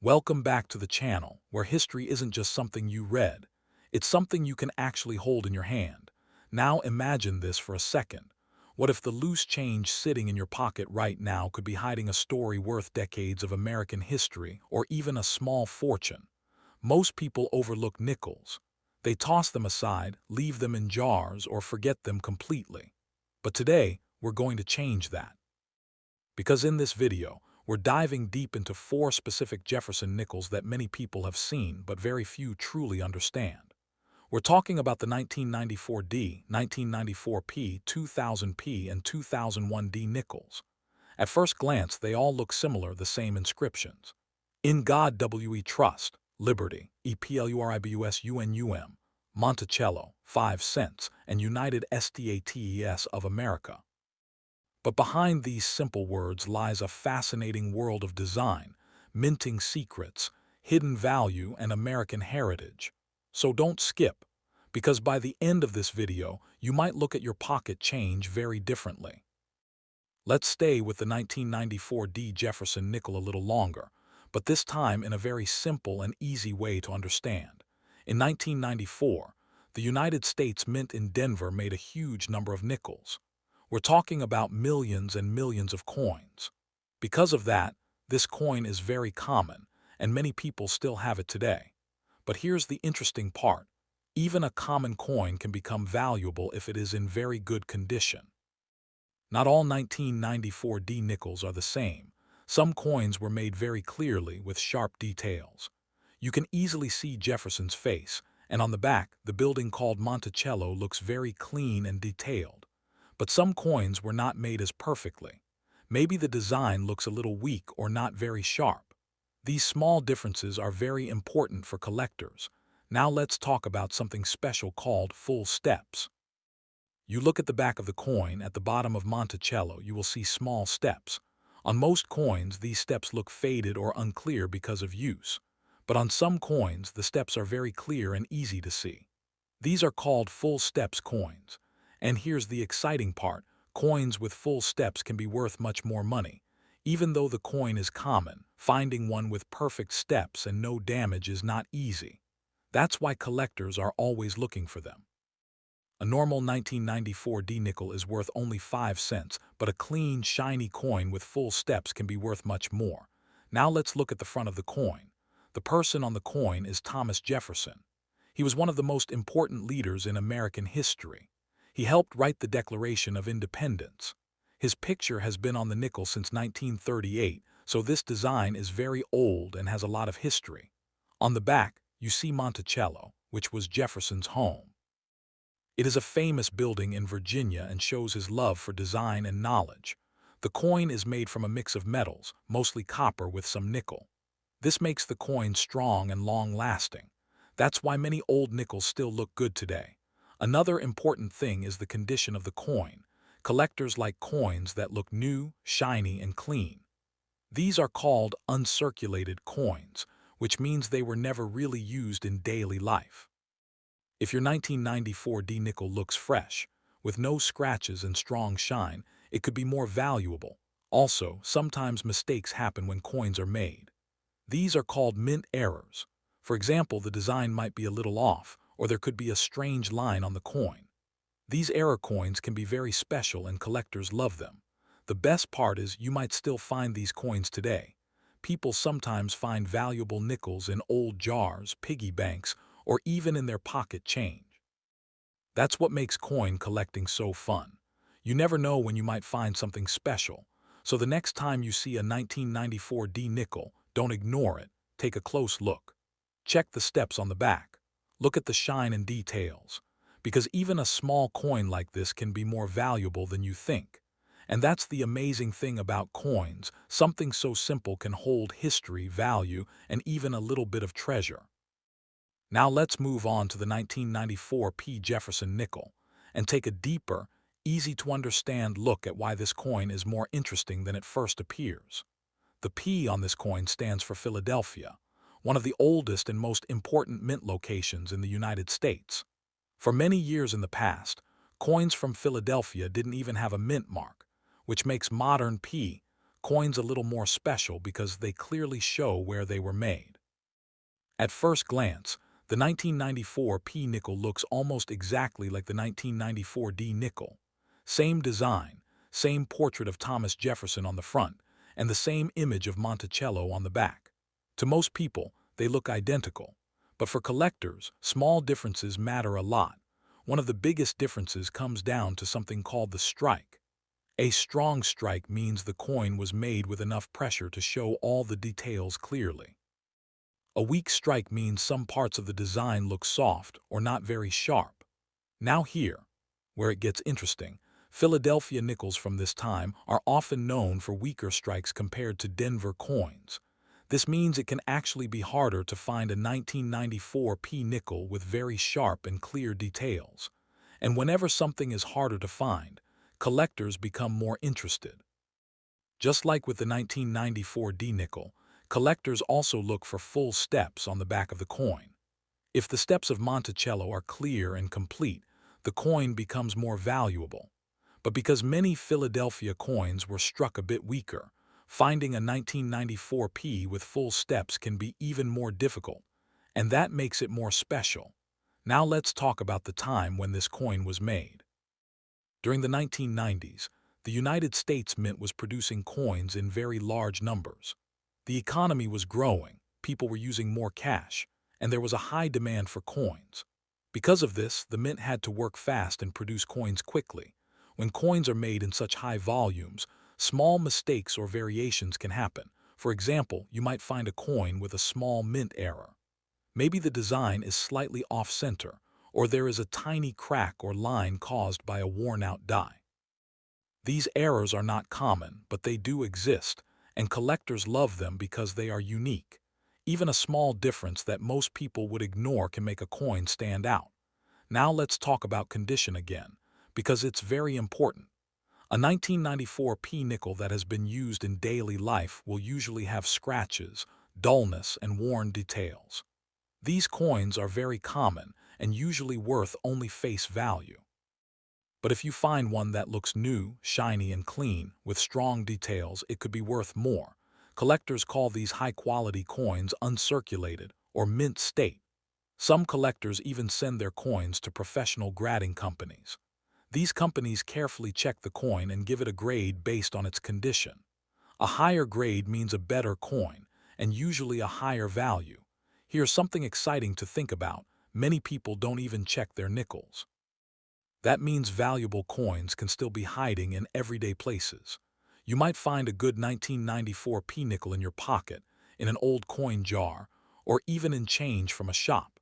Welcome back to the channel, where history isn't just something you read. It's something you can actually hold in your hand. Now imagine this for a second. What if the loose change sitting in your pocket right now could be hiding a story worth decades of American history or even a small fortune? Most people overlook nickels. They toss them aside, leave them in jars, or forget them completely. But today, we're going to change that. Because in this video, we're diving deep into four specific Jefferson nickels that many people have seen but very few truly understand. We're talking about the 1994D, 1994P, 2000P, and 2001D nickels. At first glance, they all look similar, the same inscriptions. In God we trust, Liberty, EPLURIBUSUNUM, Monticello, 5 cents, and United States of America. But behind these simple words lies a fascinating world of design, minting secrets, hidden value, and American heritage. So don't skip, because by the end of this video, you might look at your pocket change very differently. Let's stay with the 1994D Jefferson nickel a little longer, but this time in a very simple and easy way to understand. In 1994, the United States Mint in Denver made a huge number of nickels. We're talking about millions and millions of coins. Because of that, this coin is very common, and many people still have it today. But here's the interesting part. Even a common coin can become valuable if it is in very good condition. Not all 1994D nickels are the same. Some coins were made very clearly with sharp details. You can easily see Jefferson's face, and on the back, the building called Monticello looks very clean and detailed. But some coins were not made as perfectly. Maybe the design looks a little weak or not very sharp. These small differences are very important for collectors. Now let's talk about something special called full steps. You look at the back of the coin. At the bottom of Monticello, you will see small steps. On most coins, these steps look faded or unclear because of use. But on some coins, the steps are very clear and easy to see. These are called full steps coins. And here's the exciting part. Coins with full steps can be worth much more money. Even though the coin is common, finding one with perfect steps and no damage is not easy. That's why collectors are always looking for them. A normal 1994D nickel is worth only 5 cents, but a clean, shiny coin with full steps can be worth much more. Now let's look at the front of the coin. The person on the coin is Thomas Jefferson. He was one of the most important leaders in American history. He helped write the Declaration of Independence. His picture has been on the nickel since 1938, so this design is very old and has a lot of history. On the back, you see Monticello, which was Jefferson's home. It is a famous building in Virginia and shows his love for design and knowledge. The coin is made from a mix of metals, mostly copper with some nickel. This makes the coin strong and long-lasting. That's why many old nickels still look good today. Another important thing is the condition of the coin. Collectors like coins that look new, shiny, and clean. These are called uncirculated coins, which means they were never really used in daily life. If your 1994D nickel looks fresh, with no scratches and strong shine, it could be more valuable. Also, sometimes mistakes happen when coins are made. These are called mint errors. For example, the design might be a little off, or there could be a strange line on the coin. These error coins can be very special and collectors love them. The best part is you might still find these coins today. People sometimes find valuable nickels in old jars, piggy banks, or even in their pocket change. That's what makes coin collecting so fun. You never know when you might find something special. So the next time you see a 1994D nickel, don't ignore it. Take a close look. Check the steps on the back. Look at the shine and details. Because even a small coin like this can be more valuable than you think. And that's the amazing thing about coins. Something so simple can hold history, value, and even a little bit of treasure. Now let's move on to the 1994P Jefferson nickel and take a deeper, easy-to-understand look at why this coin is more interesting than it first appears. The P on this coin stands for Philadelphia, one of the oldest and most important mint locations in the United States. For many years in the past, coins from Philadelphia didn't even have a mint mark, which makes modern P coins a little more special because they clearly show where they were made. At first glance, the 1994 P nickel looks almost exactly like the 1994 D nickel. Same design, same portrait of Thomas Jefferson on the front, and the same image of Monticello on the back. To most people, they look identical. But for collectors, small differences matter a lot. One of the biggest differences comes down to something called the strike. A strong strike means the coin was made with enough pressure to show all the details clearly. A weak strike means some parts of the design look soft or not very sharp. Now here, where it gets interesting, Philadelphia nickels from this time are often known for weaker strikes compared to Denver coins. This means it can actually be harder to find a 1994 P nickel with very sharp and clear details. And whenever something is harder to find, collectors become more interested. Just like with the 1994 D nickel, collectors also look for full steps on the back of the coin. If the steps of Monticello are clear and complete, the coin becomes more valuable. But because many Philadelphia coins were struck a bit weaker, finding a 1994 P with full steps can be even more difficult, and that makes it more special. Now let's talk about the time when this coin was made. During the 1990s, the United States Mint was producing coins in very large numbers. The economy was growing, people were using more cash, and there was a high demand for coins. Because of this, the mint had to work fast and produce coins quickly. When coins are made in such high volumes, small mistakes or variations can happen. For example, you might find a coin with a small mint error. Maybe the design is slightly off-center, or there is a tiny crack or line caused by a worn-out die. These errors are not common, but they do exist, and collectors love them because they are unique. Even a small difference that most people would ignore can make a coin stand out. Now let's talk about condition again, because it's very important. A 1994 P nickel that has been used in daily life will usually have scratches, dullness, and worn details. These coins are very common and usually worth only face value. But if you find one that looks new, shiny, and clean, with strong details, it could be worth more. Collectors call these high-quality coins uncirculated or mint state. Some collectors even send their coins to professional grading companies. These companies carefully check the coin and give it a grade based on its condition. A higher grade means a better coin, and usually a higher value. Here's something exciting to think about. Many people don't even check their nickels. That means valuable coins can still be hiding in everyday places. You might find a good 1994 P nickel in your pocket, in an old coin jar, or even in change from a shop.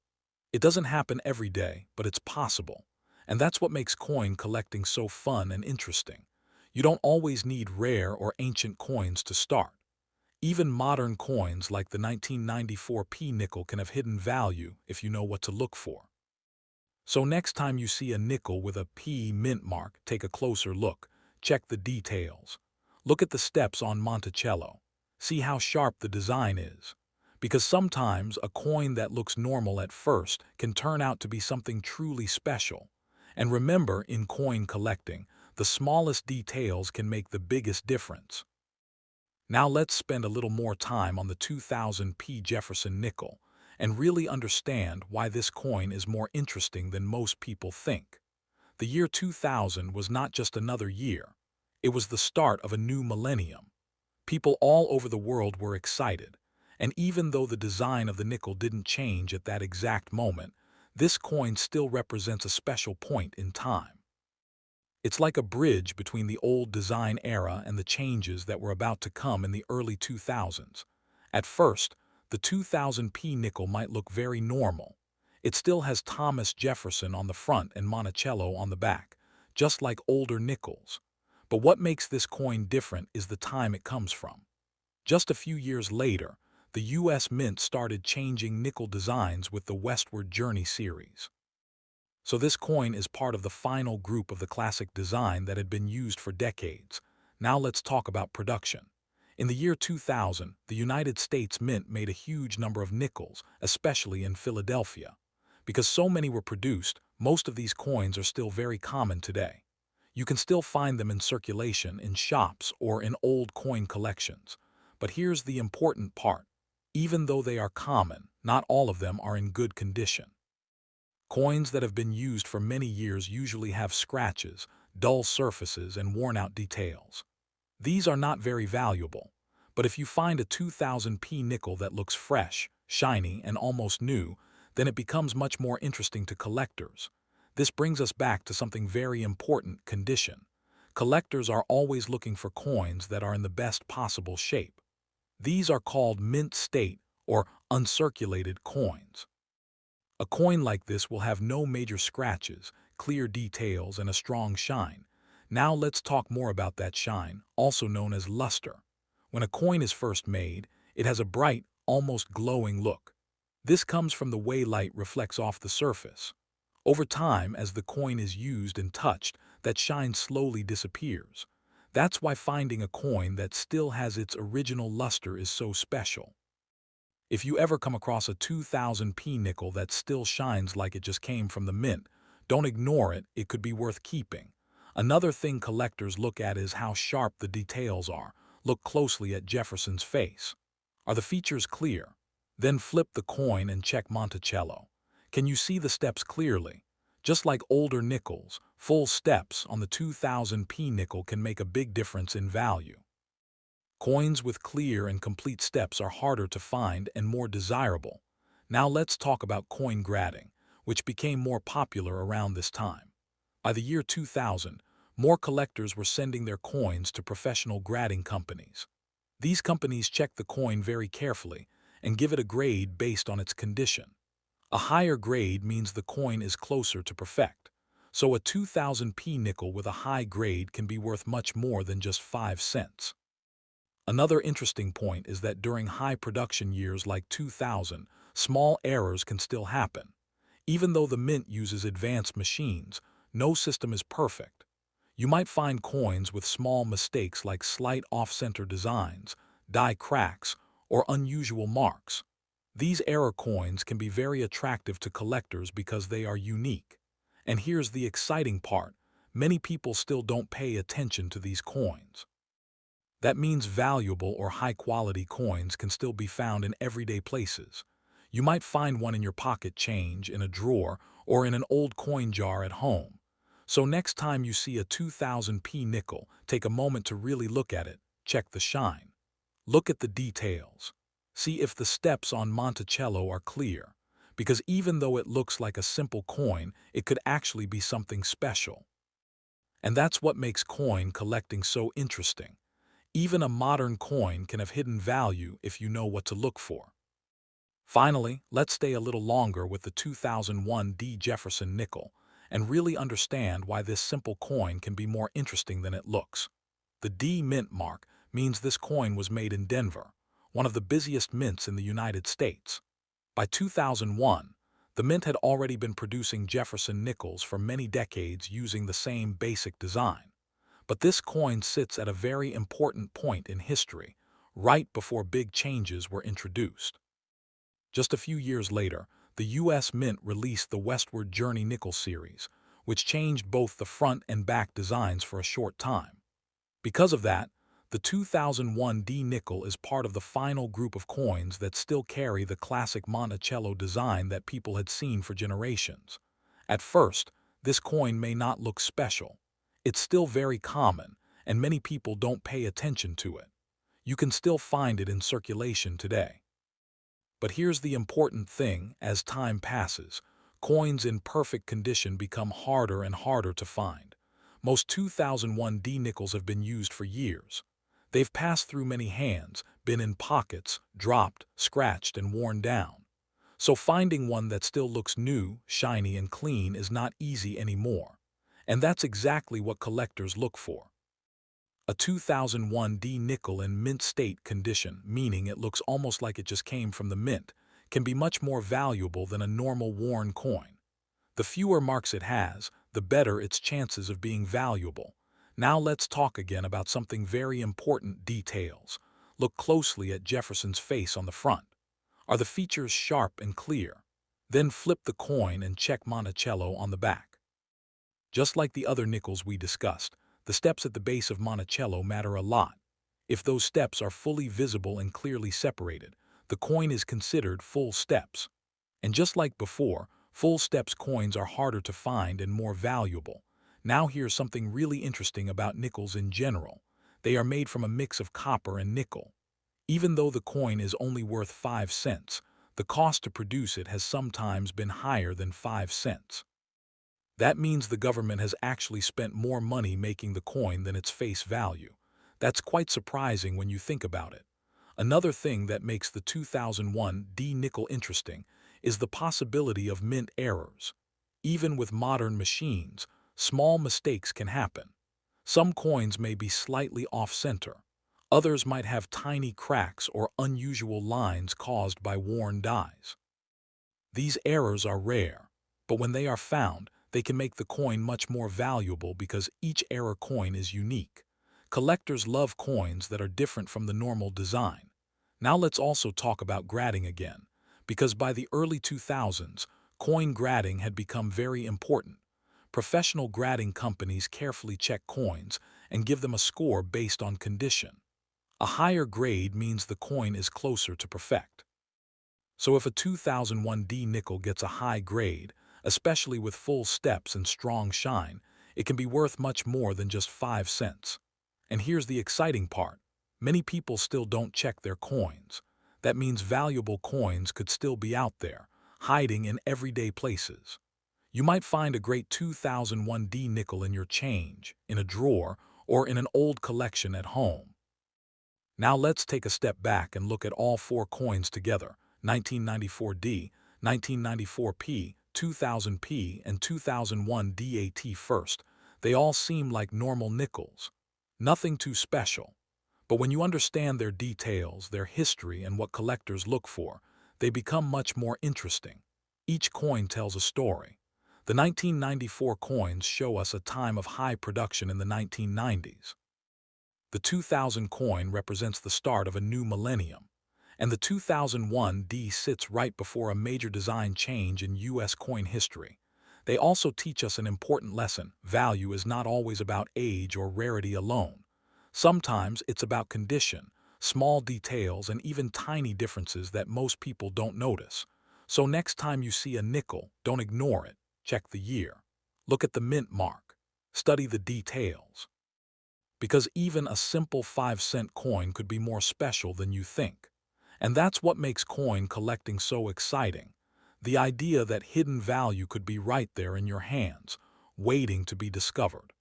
It doesn't happen every day, but it's possible. And that's what makes coin collecting so fun and interesting. You don't always need rare or ancient coins to start. Even modern coins like the 1994 P nickel can have hidden value if you know what to look for. So next time you see a nickel with a P mint mark, take a closer look. Check the details. Look at the steps on Monticello. See how sharp the design is. Because sometimes a coin that looks normal at first can turn out to be something truly special. And remember, in coin collecting, the smallest details can make the biggest difference. Now let's spend a little more time on the 2000 P Jefferson nickel and really understand why this coin is more interesting than most people think. The year 2000 was not just another year. It was the start of a new millennium. People all over the world were excited, and even though the design of the nickel didn't change at that exact moment, this coin still represents a special point in time. It's like a bridge between the old design era and the changes that were about to come in the early 2000s. At first, the 2000 P nickel might look very normal. It still has Thomas Jefferson on the front and Monticello on the back, just like older nickels. But what makes this coin different is the time it comes from. Just a few years later, the U.S. Mint started changing nickel designs with the Westward Journey series. So this coin is part of the final group of the classic design that had been used for decades. Now let's talk about production. In the year 2000, the United States Mint made a huge number of nickels, especially in Philadelphia. Because so many were produced, most of these coins are still very common today. You can still find them in circulation in shops or in old coin collections. But here's the important part. Even though they are common, not all of them are in good condition. Coins that have been used for many years usually have scratches, dull surfaces, and worn-out details. These are not very valuable, but if you find a 2000p nickel that looks fresh, shiny, and almost new, then it becomes much more interesting to collectors. This brings us back to something very important: condition. Collectors are always looking for coins that are in the best possible shape. These are called mint state or uncirculated coins. A coin like this will have no major scratches, clear details, and a strong shine. Now let's talk more about that shine, also known as luster. When a coin is first made, it has a bright, almost glowing look. This comes from the way light reflects off the surface. Over time, as the coin is used and touched, that shine slowly disappears. That's why finding a coin that still has its original luster is so special. If you ever come across a 2000p nickel that still shines like it just came from the mint, don't ignore it, it could be worth keeping. Another thing collectors look at is how sharp the details are. Look closely at Jefferson's face. Are the features clear? Then flip the coin and check Monticello. Can you see the steps clearly? Just like older nickels, full steps on the 2000p nickel can make a big difference in value. Coins with clear and complete steps are harder to find and more desirable. Now let's talk about coin grading, which became more popular around this time. By the year 2000, more collectors were sending their coins to professional grading companies. These companies check the coin very carefully and give it a grade based on its condition. A higher grade means the coin is closer to perfect. So a 2000p nickel with a high grade can be worth much more than just 5 cents. Another interesting point is that during high production years like 2000, small errors can still happen. Even though the mint uses advanced machines, no system is perfect. You might find coins with small mistakes like slight off-center designs, die cracks, or unusual marks. These error coins can be very attractive to collectors because they are unique. And here's the exciting part: many people still don't pay attention to these coins. That means valuable or high-quality coins can still be found in everyday places. You might find one in your pocket change, in a drawer, or in an old coin jar at home. So next time you see a 2000p nickel, take a moment to really look at it. Check the shine. Look at the details. See if the steps on Monticello are clear. Because even though it looks like a simple coin, it could actually be something special. And that's what makes coin collecting so interesting. Even a modern coin can have hidden value if you know what to look for. Finally, let's stay a little longer with the 2001 D. Jefferson nickel and really understand why this simple coin can be more interesting than it looks. The D mint mark means this coin was made in Denver, one of the busiest mints in the United States. By 2001, the mint had already been producing Jefferson nickels for many decades using the same basic design. But this coin sits at a very important point in history, right before big changes were introduced. Just a few years later, the U.S. Mint released the Westward Journey Nickel series, which changed both the front and back designs for a short time. Because of that, the 2001 D nickel is part of the final group of coins that still carry the classic Monticello design that people had seen for generations. At first, this coin may not look special. It's still very common, and many people don't pay attention to it. You can still find it in circulation today. But here's the important thing: as time passes, coins in perfect condition become harder and harder to find. Most 2001 D nickels have been used for years. They've passed through many hands, been in pockets, dropped, scratched, and worn down. So finding one that still looks new, shiny, and clean is not easy anymore. And that's exactly what collectors look for. A 2001 D nickel in mint state condition, meaning it looks almost like it just came from the mint, can be much more valuable than a normal worn coin. The fewer marks it has, the better its chances of being valuable. Now let's talk again about something very important: details. Look closely at Jefferson's face on the front. Are the features sharp and clear? Then flip the coin and check Monticello on the back. Just like the other nickels we discussed, the steps at the base of Monticello matter a lot. If those steps are fully visible and clearly separated, the coin is considered full steps. And just like before, full steps coins are harder to find and more valuable. Now here's something really interesting about nickels in general. They are made from a mix of copper and nickel. Even though the coin is only worth 5 cents, the cost to produce it has sometimes been higher than 5 cents. That means the government has actually spent more money making the coin than its face value. That's quite surprising when you think about it. Another thing that makes the 2001 D nickel interesting is the possibility of mint errors. Even with modern machines, small mistakes can happen. Some coins may be slightly off-center. Others might have tiny cracks or unusual lines caused by worn dies. These errors are rare, but when they are found, they can make the coin much more valuable because each error coin is unique. Collectors love coins that are different from the normal design. Now let's also talk about grading again, because by the early 2000s, coin grading had become very important. Professional grading companies carefully check coins and give them a score based on condition. A higher grade means the coin is closer to perfect. So if a 2001 D nickel gets a high grade, especially with full steps and strong shine, it can be worth much more than just 5 cents. And here's the exciting part. Many people still don't check their coins. That means valuable coins could still be out there, hiding in everyday places. You might find a great 2001 D nickel in your change, in a drawer, or in an old collection at home. Now let's take a step back and look at all four coins together: 1994D, 1994P, 2000P, and 2001 DAT first. They all seem like normal nickels. Nothing too special. But when you understand their details, their history, and what collectors look for, they become much more interesting. Each coin tells a story. The 1994 coins show us a time of high production in the 1990s. The 2000 coin represents the start of a new millennium, and the 2001 D sits right before a major design change in U.S. coin history. They also teach us an important lesson: value is not always about age or rarity alone. Sometimes it's about condition, small details, and even tiny differences that most people don't notice. So next time you see a nickel, don't ignore it. Check the year. Look at the mint mark. Study the details. Because even a simple 5-cent coin could be more special than you think. And that's what makes coin collecting so exciting. The idea that hidden value could be right there in your hands, waiting to be discovered.